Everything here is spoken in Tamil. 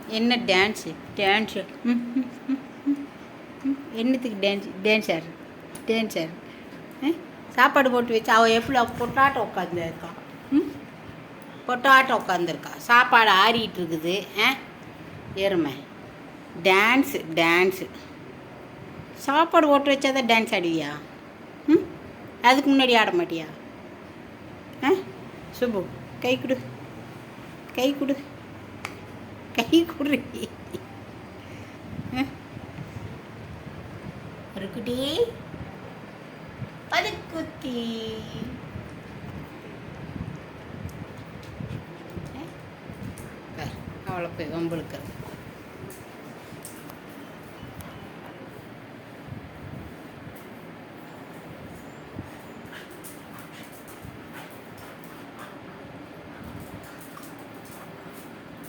என்ன டான்ஸு டான்ஸு என்னத்துக்கு டான்ஸர் டான்ஸர் சாப்பாடு போட்டு வச்சு அவள் எப்படி பொட்டாட்டம் உட்காந்துருக்கா பொட்டாட்டம் உட்காந்துருக்கா சாப்பாடு ஆறிட்டு இருக்குது எருமை டான்ஸு சாப்பாடு போட்டு வச்சாதான் டான்ஸ் ஆடுவியா அதுக்கு முன்னாடி ஆட மாட்டியா சுப்பு கை கொடு கை கொடு கை கொடு ஒரு குட்டி பதுக்குத்தி அவளை போய் வம்புழுக்கிறது